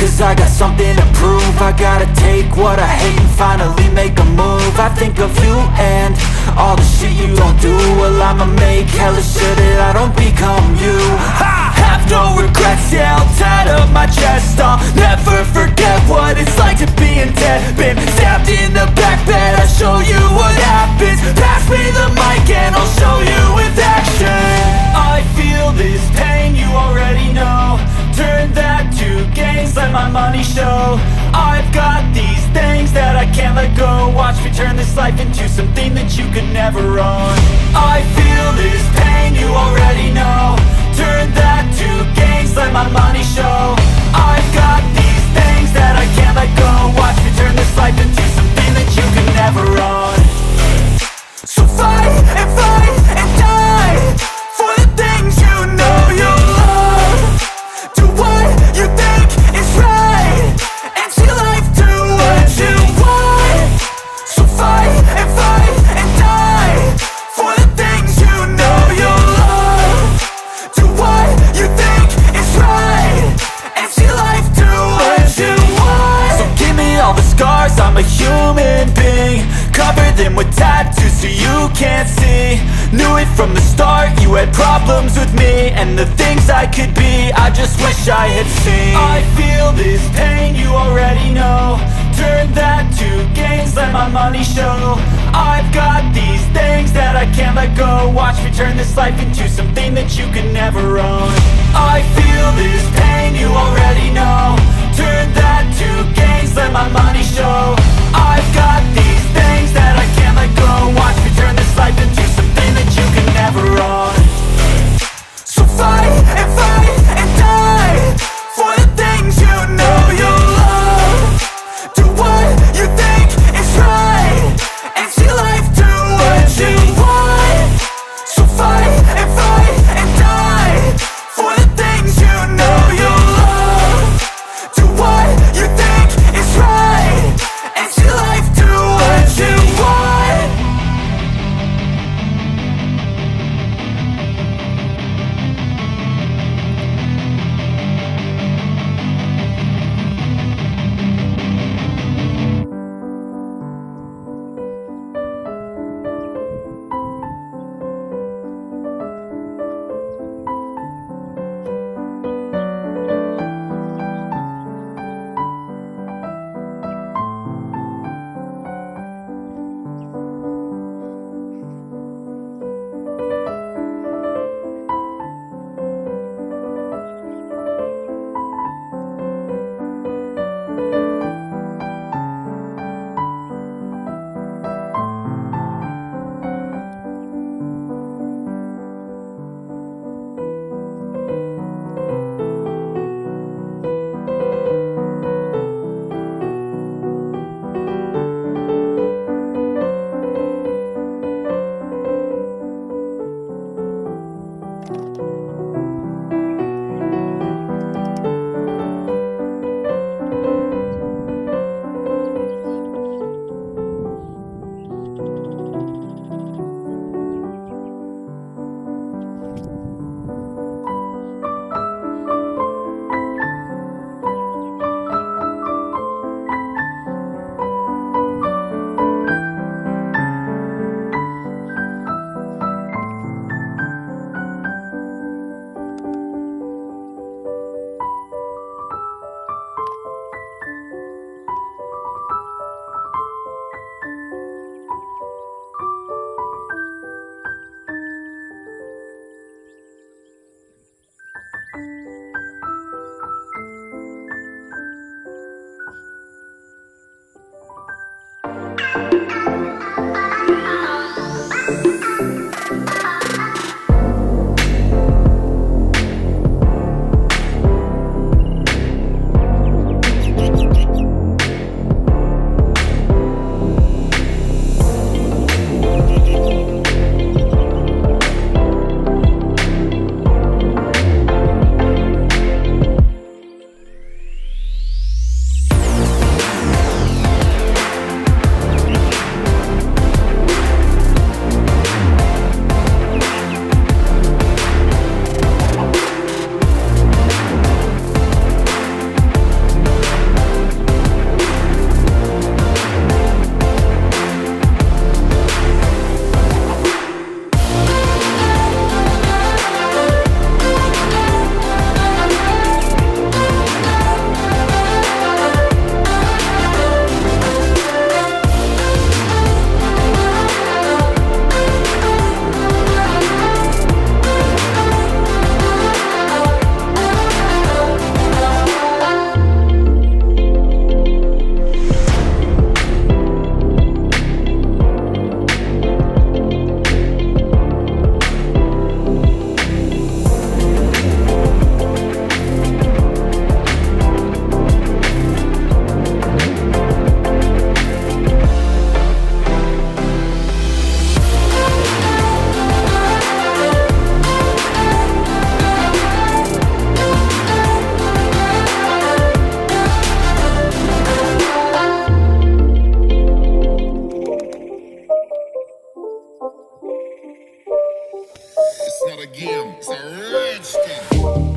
cause I got something to prove. I gotta take what I hate and finally make a move. I think of you and all the shit you don't do. Well, I'ma make hella sure that I don't become you. I have no regrets, yeah, I'll tie up my chest. I'll never forget what it's like to be in debt. Been stabbed in the back bed, I'll show you what happens. Pass me the mic and I'll show you with action. I feel this pain, you already know. Turn that to gains, let my money show. I've got these things that I can't let go. Watch me turn this life into something that you could never own. I feel this pain, you already know. Turn that to gains, let my money show. I've got these things that I can't let go. Watch me turn this life into something that you could never own. So fight and die for the things you know you love. Do what you think is right and see life do what you want. So fight and die for the things you know you love. Do what you think is right and see life do what you want. So give me all the scars, I'm a human being. Cover them with tattoos so you can't see. Knew it from the start, you had problems with me and the things I could be, I just wish I had seen. I feel this pain, you already know. Turn that to gains, let my money show. I've got these things that I can't let go. Watch me turn this life into something that you could never own. I feel this pain, you already know. Turn that to gains, let my money show. I've got these things that I can't let go. Watch me turn this life into something that you can never own. So fight and die for the things you know you love. Do what you think is right and see life do what you want. So fight and die for the things you know you love. Do what you think is right and see life do what you want. not a game, it's a rich thing.